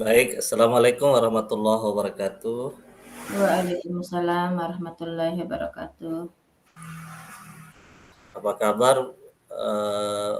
Baik, assalamualaikum warahmatullahi wabarakatuh. Waalaikumsalam warahmatullahi wabarakatuh. Apa kabar, eee,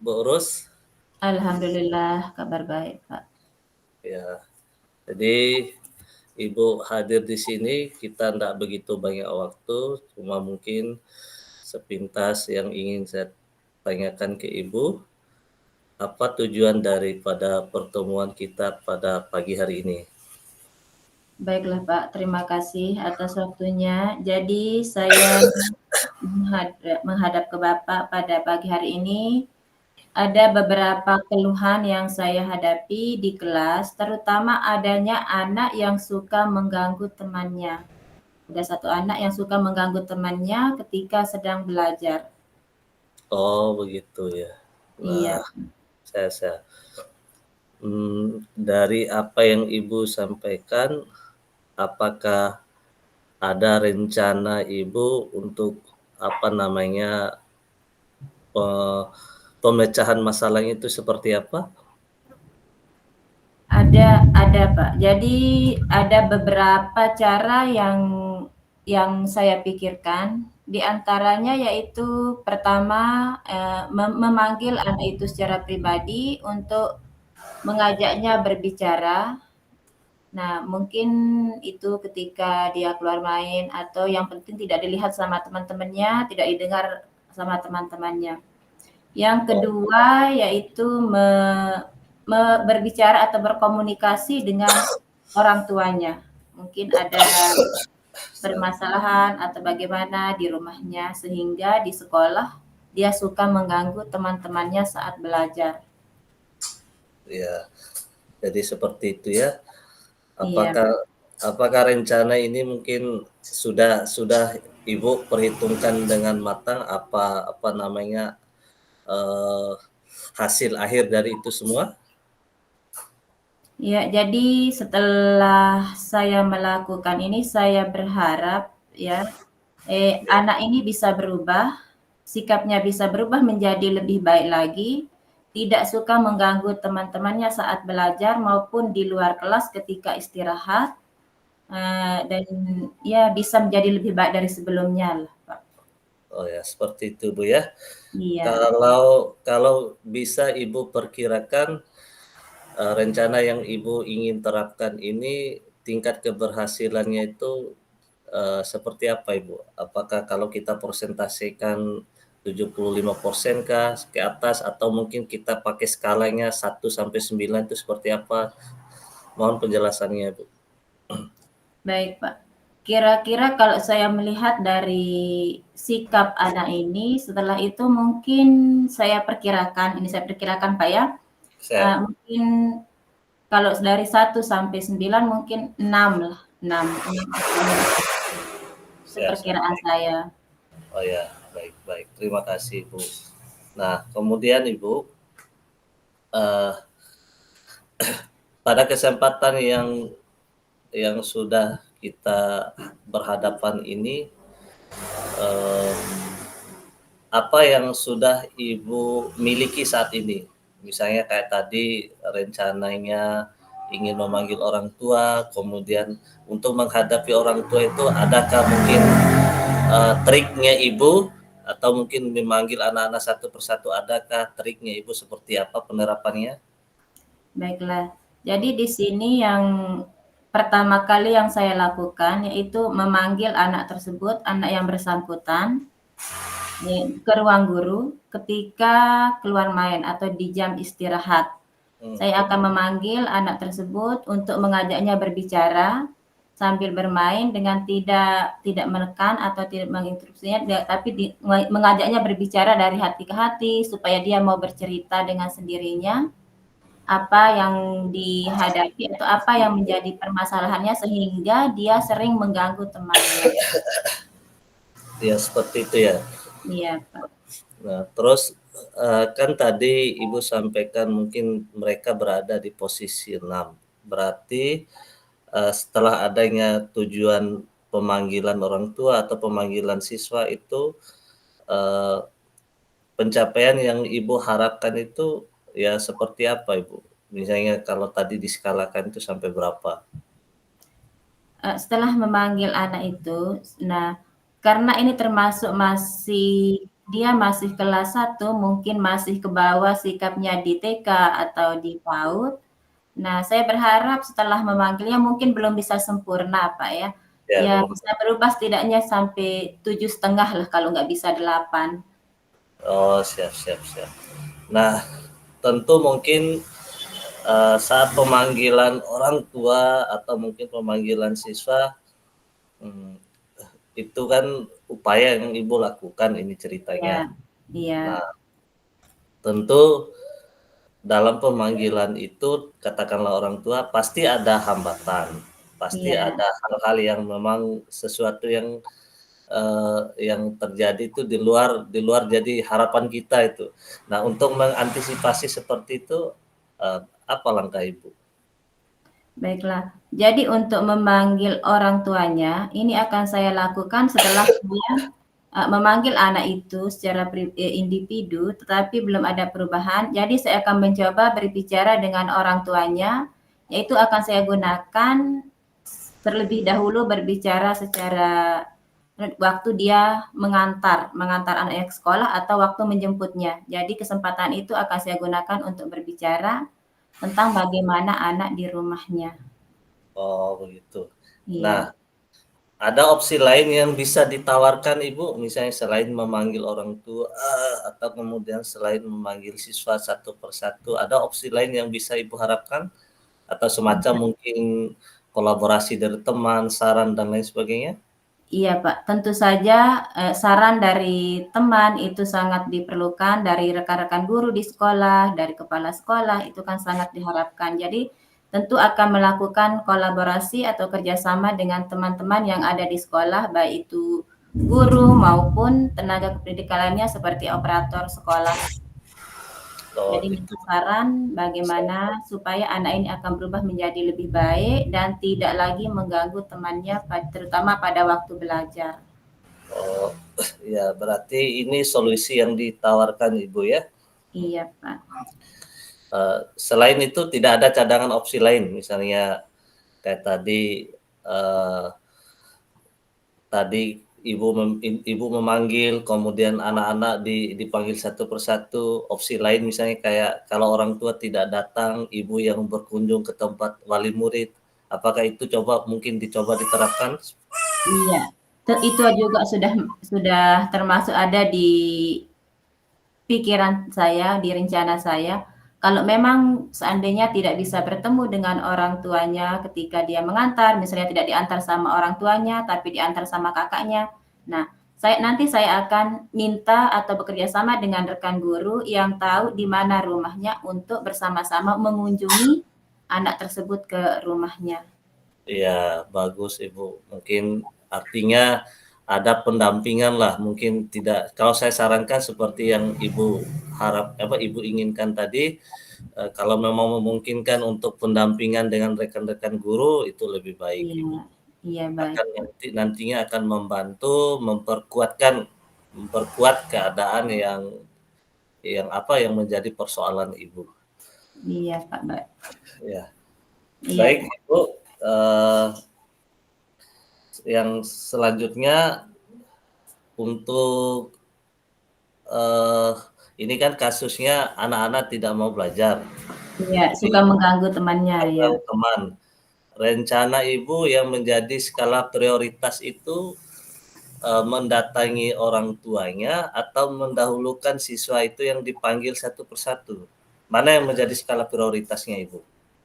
Bu Urus? Alhamdulillah kabar baik, Pak. Ya, jadi Ibu hadir di sini kita ndak begitu banyak waktu, cuma mungkin sepintas yang ingin saya tanyakan ke Ibu, apa tujuan daripada pertemuan kita pada pagi hari ini? Baiklah, Pak, terima kasih atas waktunya. Jadi saya menghadap ke Bapak pada pagi hari ini. Ada beberapa keluhan yang saya hadapi di kelas, terutama adanya anak yang suka mengganggu temannya. Ada satu anak yang suka mengganggu temannya ketika sedang belajar. Oh begitu ya. Wah, Iya. saya dari apa yang Ibu sampaikan, apakah ada rencana Ibu untuk, apa namanya, eee, pemecahan masalahnya itu seperti apa? Ada Pak. Jadi ada beberapa cara yang saya pikirkan. Di antaranya yaitu pertama, memanggil anak itu secara pribadi untuk mengajaknya berbicara. Nah, mungkin itu ketika dia keluar main atau yang penting tidak dilihat sama teman-temannya, tidak didengar sama teman-temannya. Yang Oh, kedua yaitu berbicara atau berkomunikasi dengan orang tuanya. Mungkin ada permasalahan atau bagaimana di rumahnya sehingga di sekolah dia suka mengganggu teman-temannya saat belajar. ya, jadi seperti itu ya. Iya, Apakah apakah rencana ini mungkin sudah Ibu perhitungkan dengan matang apa namanya, eee, hasil akhir dari itu semua? iya. Jadi setelah saya melakukan ini, saya berharap ya, anak ini bisa berubah, sikapnya bisa berubah menjadi lebih baik lagi, tidak suka mengganggu teman-temannya saat belajar maupun di luar kelas ketika istirahat, dan ya bisa menjadi lebih baik dari sebelumnya lah, Pak. Oh ya, seperti itu Bu ya. Iya. Kalau kalau bisa Ibu perkirakan, rencana yang Ibu ingin terapkan ini tingkat keberhasilannya itu, seperti apa Ibu? Apakah kalau kita persentasekan 75% kah ke atas atau mungkin kita pakai skalanya 1 sampai 9 itu seperti apa? Mohon penjelasannya Bu. Baik, Pak. Kira-kira kalau saya melihat dari sikap anak ini, setelah itu mungkin saya perkirakan, Pak, ya, Saya mungkin kalau dari 1 sampai 9 mungkin 6 lah, 6 atau 6, itu saya perkiraan baik. saya. Oh ya, baik baik. Terima kasih Bu. Nah, kemudian Ibu, eee, pada kesempatan yang sudah kita berhadapan ini, eee, apa yang sudah Ibu miliki saat ini? Misalnya kayak tadi rencananya ingin memanggil orang tua, kemudian untuk menghadapi orang tua itu adakah mungkin, triknya Ibu atau mungkin memanggil anak-anak satu persatu, adakah triknya Ibu seperti apa penerapannya? Baiklah. Jadi di sini yang pertama kali yang saya lakukan yaitu memanggil anak tersebut, anak yang bersangkutan, ke ruang guru ketika keluar main atau di jam istirahat. Mmm, Saya akan memanggil anak tersebut untuk mengajaknya berbicara sambil bermain dengan tidak tidak menekan atau tidak menginterupsinya, tapi mengajaknya berbicara dari hati ke hati supaya dia mau bercerita dengan sendirinya apa yang dihadapi atau apa yang menjadi permasalahannya sehingga dia sering mengganggu temannya. ya seperti itu ya. Iya, Pak. Nah terus, kan tadi Ibu sampaikan mungkin mereka berada di posisi 6. Berarti, setelah adanya tujuan pemanggilan orang tua atau pemanggilan siswa itu, eee, pencapaian yang Ibu harapkan itu ya seperti apa Ibu? Misalnya kalau tadi diskalakan itu sampai berapa? Setelah memanggil anak itu, nah karena ini termasuk dia masih kelas 1, mungkin masih ke bawah sikapnya di TK atau di PAUD. Nah, saya berharap setelah memanggilnya mungkin belum bisa sempurna, Pak, ya. Ya, Ya belum. bisa berubah setidaknya sampai 7,5 lah kalau nggak bisa 8. Oh, siap siap siap. Nah, tentu mungkin saat pemanggilan orang tua atau mungkin pemanggilan siswa, itu kan upaya yang Ibu lakukan ini ceritanya. Iya, iya, Nah, tentu dalam pemanggilan itu katakanlah orang tua pasti ada hambatan, pasti iya. ada hal-hal yang memang sesuatu yang terjadi itu di luar jadi harapan kita itu. Nah, untuk mengantisipasi seperti itu, apa langkah Ibu? Baiklah. Jadi untuk memanggil orang tuanya, ini akan saya lakukan setelah saya, memanggil anak itu secara individu, tetapi belum ada perubahan. Jadi saya akan mencoba berbicara dengan orang tuanya, yaitu akan saya gunakan terlebih dahulu berbicara secara waktu dia mengantar anaknya ke sekolah atau waktu menjemputnya. Jadi kesempatan itu akan saya gunakan untuk berbicara tentang bagaimana anak di rumahnya. Oh, begitu. Iya. Nah, ada opsi lain yang bisa ditawarkan Ibu, misalnya selain memanggil orang tua atau kemudian selain memanggil siswa satu persatu, ada opsi lain yang bisa Ibu harapkan? Atau semacam mungkin kolaborasi dari teman, saran dan lain sebagainya? Iya, Pak, tentu saja, saran dari teman itu sangat diperlukan, dari rekan-rekan guru di sekolah, dari kepala sekolah, itu kan sangat diharapkan. Jadi, tentu akan melakukan kolaborasi atau kerjasama dengan teman-teman yang ada di sekolah, baik itu guru maupun tenaga kependidikan lainnya seperti operator sekolah. Oh, Jadi gitu. minta saran bagaimana supaya anak ini akan berubah menjadi lebih baik dan tidak lagi mengganggu temannya terutama pada waktu belajar. Oh, ya berarti ini solusi yang ditawarkan Ibu ya. Iya, Pak. Selain itu tidak ada cadangan opsi lain, misalnya kayak eh, tadi Ibu memanggil, kemudian anak-anak dipanggil satu persatu, opsi lain misalnya kayak kalau orang tua tidak datang, Ibu yang berkunjung ke tempat wali murid, apakah itu mungkin dicoba diterapkan? Iya, itu juga sudah termasuk ada di pikiran saya, di rencana saya. Kalau memang seandainya tidak bisa bertemu dengan orang tuanya ketika dia mengantar, misalnya tidak diantar sama orang tuanya, tapi diantar sama kakaknya. Nah, nanti saya akan minta atau bekerja sama dengan rekan guru yang tahu di mana rumahnya untuk bersama-sama mengunjungi anak tersebut ke rumahnya. Ya, bagus Ibu. Mungkin artinya ada pendampingan lah, mungkin tidak kalau saya sarankan seperti yang Ibu inginkan tadi, kalau memang memungkinkan untuk pendampingan dengan rekan-rekan guru itu lebih baik Ibu. Iya, iya baik. Nantinya akan membantu memperkuat keadaan yang menjadi persoalan Ibu. Iya, Pak, baik. Ya, Iya, baik Pak. Ibu, yang selanjutnya untuk eh, ini kan kasusnya anak-anak tidak mau belajar, Iya, suka mengganggu temannya ya. atau teman. Rencana Ibu yang menjadi skala prioritas itu mendatangi orang tuanya atau mendahulukan siswa itu yang dipanggil satu persatu. Mana yang menjadi skala prioritasnya Ibu?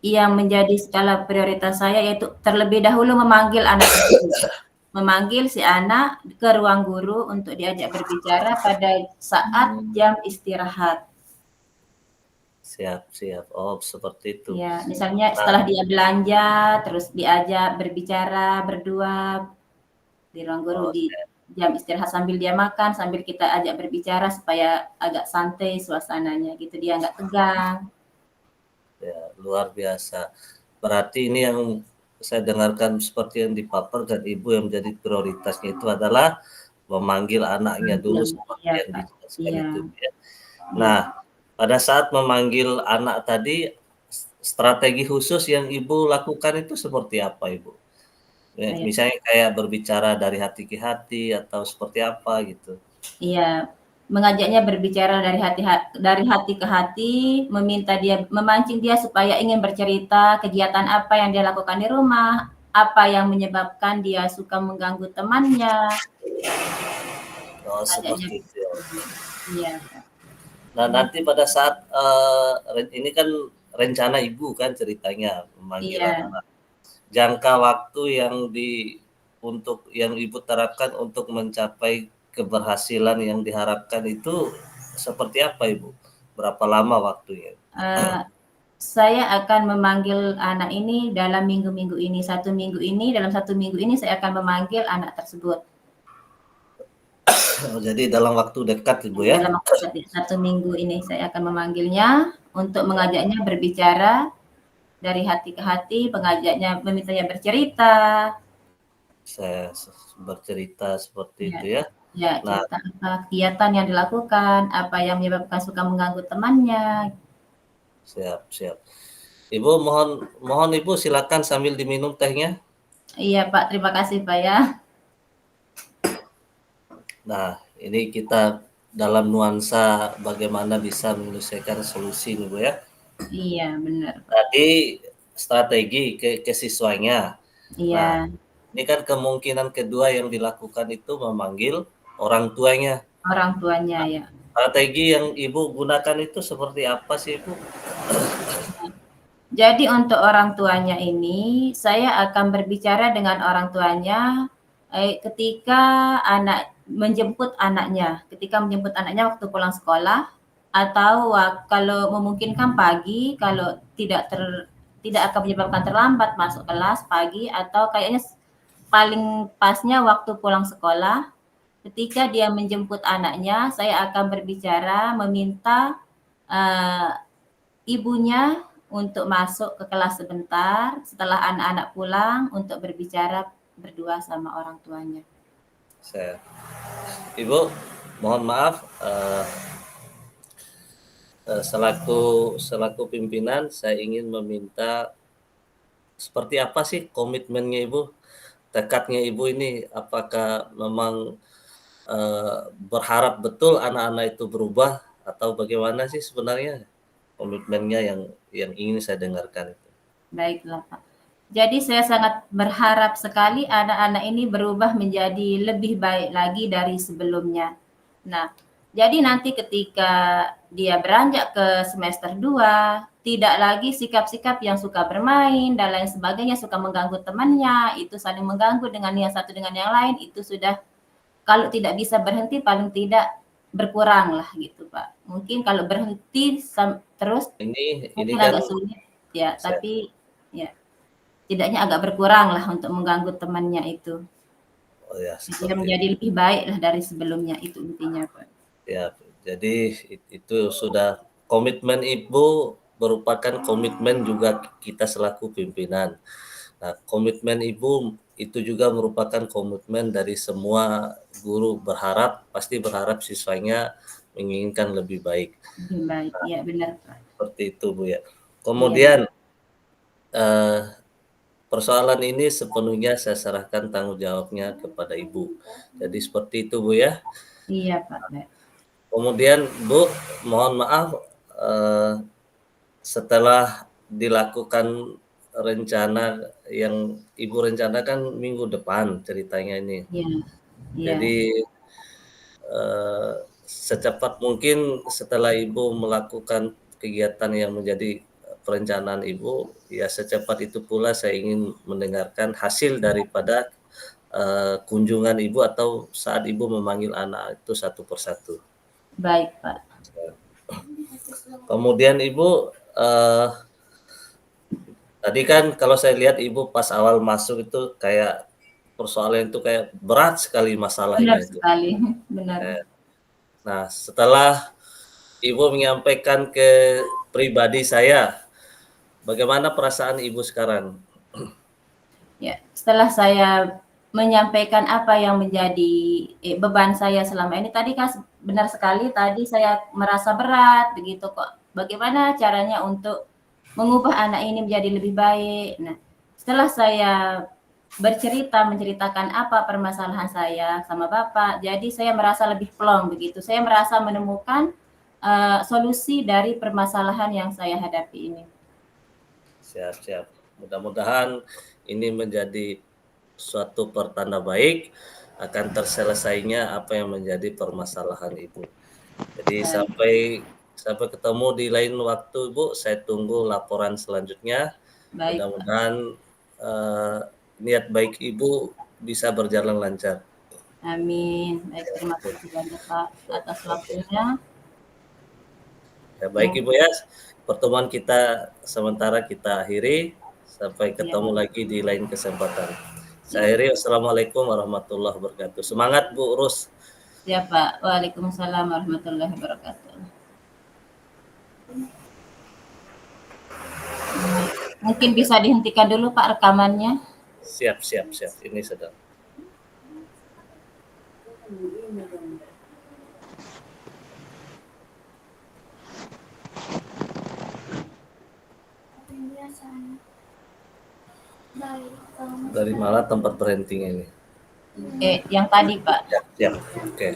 Yang menjadi skala prioritas saya yaitu terlebih dahulu memanggil anak tersebut. Memanggil si anak ke ruang guru untuk diajak berbicara pada saat jam istirahat. Siap, siap. Oh, seperti itu. Ya, misalnya Nah, setelah dia belanja, terus diajak berbicara berdua di ruang guru oh, di jam istirahat sambil dia makan, sambil kita ajak berbicara supaya agak santai suasananya gitu, dia nggak tegang. ya, luar biasa. Berarti ini yang saya dengarkan seperti yang dipaparkan Ibu yang menjadi prioritasnya itu adalah memanggil anaknya dulu seperti Iya, yang Pak. dijelaskan Iya, itu ya. iya. Nah, pada saat memanggil anak tadi strategi khusus yang Ibu lakukan itu seperti apa, Ibu? Saya Misalnya kayak berbicara dari hati ke hati atau seperti apa gitu? Iya, mengajaknya berbicara dari hati ke hati, memancing dia supaya ingin bercerita kegiatan apa yang dia lakukan di rumah, apa yang menyebabkan dia suka mengganggu temannya, Oh, ajaknya seperti itu ya. iya, Kak. Nah, Iya nanti pada saat, ini kan rencana Ibu kan ceritanya memanggil iya, anak-anak. Jangka waktu yang yang Ibu terapkan untuk mencapai keberhasilan yang diharapkan itu seperti apa, Ibu? Berapa lama waktunya? eee, saya akan memanggil anak ini dalam minggu-minggu ini, dalam 1 minggu ini saya akan memanggil anak tersebut. Oh, jadi dalam waktu dekat, Ibu ya? Dalam waktu 1 minggu ini saya akan memanggilnya untuk mengajaknya berbicara dari hati ke hati, memintanya bercerita. Saya bercerita seperti Ya, itu ya. ya Nah, cerita apa kegiatan yang dilakukan, apa yang menyebabkan suka mengganggu temannya. siap siap. Ibu mohon mohon Ibu silakan sambil diminum tehnya. Iya Pak, terima kasih Pak ya. Nah, ini kita dalam nuansa bagaimana bisa menyelesaikan solusi nih Bu ya. Iya benar. Tadi strategi ke siswanya. Nah, Iya, ini kan kemungkinan kedua yang dilakukan itu memanggil orang tuanya. orang tuanya ya. Strategi yang Ibu gunakan itu seperti apa sih Ibu? Jadi untuk orang tuanya ini, saya akan berbicara dengan orang tuanya ketika ketika menjemput anaknya waktu pulang sekolah, atau kalau memungkinkan pagi, kalau tidak akan menyebabkan terlambat masuk kelas pagi, atau kayaknya paling pasnya waktu pulang sekolah. Ketika dia menjemput anaknya, saya akan berbicara meminta uh, ibunya untuk masuk ke kelas sebentar setelah anak-anak pulang untuk berbicara berdua sama orang tuanya. Saya, Ibu, mohon maaf, selaku selaku pimpinan, saya ingin meminta seperti apa sih komitmennya Ibu, tekadnya Ibu ini, apakah memang berharap betul anak-anak itu berubah atau bagaimana sih sebenarnya komitmennya yang ingin saya dengarkan itu? Baiklah, Pak. Jadi saya sangat berharap sekali anak-anak ini berubah menjadi lebih baik lagi dari sebelumnya. Nah, jadi nanti ketika dia beranjak ke semester 2, tidak lagi sikap-sikap yang suka bermain dan lain sebagainya, suka mengganggu temannya, itu saling mengganggu dengan yang satu dengan yang lain, itu sudah kalau tidak bisa berhenti paling tidak berkurang lah gitu, Pak. Mungkin kalau berhenti terus Ini mungkin kan agak sulit ya, saya, tapi ya setidaknya agak berkurang lah untuk mengganggu temannya itu. oh ya Biar seperti menjadi lebih baik lah dari sebelumnya, itu intinya, Pak. ya, jadi itu sudah komitmen Ibu merupakan komitmen juga kita selaku pimpinan. Nah, komitmen Ibu itu juga merupakan komitmen dari semua guru pasti berharap siswanya menginginkan lebih baik. Lebih baik, iya benar, Pak. Seperti itu, Bu ya. Iya, Kemudian eh, persoalan ini sepenuhnya saya serahkan tanggung jawabnya kepada Ibu. Jadi seperti itu, Bu ya. iya, Pak. Kemudian Bu, mohon maaf eh, setelah dilakukan rencana yang Ibu rencanakan minggu depan ceritanya ini. Iya, iya, Jadi secepat mungkin setelah Ibu melakukan kegiatan yang menjadi perencanaan Ibu, ya secepat itu pula saya ingin mendengarkan hasil daripada kunjungan Ibu atau saat Ibu memanggil anak itu satu persatu. baik, Pak. Kemudian Ibu, tadi kan kalau saya lihat Ibu pas awal masuk itu kayak persoalan itu kayak berat sekali masalahnya Benar itu. sekali, benar. Nah, setelah Ibu menyampaikan ke pribadi saya, bagaimana perasaan Ibu sekarang? Ya, setelah saya menyampaikan apa yang menjadi beban saya selama ini, tadi kan benar sekali, tadi saya merasa berat begitu kok. Bagaimana caranya untuk mengubah anak ini menjadi lebih baik. Nah, setelah saya menceritakan apa permasalahan saya sama Bapak, jadi saya merasa lebih plong begitu. Saya merasa menemukan solusi dari permasalahan yang saya hadapi ini. Siap. Mudah-mudahan ini menjadi suatu pertanda baik akan terselesainya apa yang menjadi permasalahan Ibu. Jadi sampai ketemu di lain waktu, Bu. Saya tunggu laporan selanjutnya. Baik, Pak. Mudah-mudahan niat baik Ibu bisa berjalan lancar. Amin. Baik, terima Oke. kasih banyak Pak atas Oke. waktunya. Ya, baik Ibu ya. Pertemuan kita sementara kita akhiri. Sampai Ya, ketemu lagi di lain kesempatan. ya. Saya akhiri. Wassalamualaikum warahmatullahi wabarakatuh. Semangat Bu Rus. Siap Pak. Waalaikumsalam warahmatullahi wabarakatuh. Mungkin bisa dihentikan dulu Pak rekamannya. Siap. Ini sedang. Dari mana tempat berhentinya ini? Yang tadi Pak. Siap. Oke.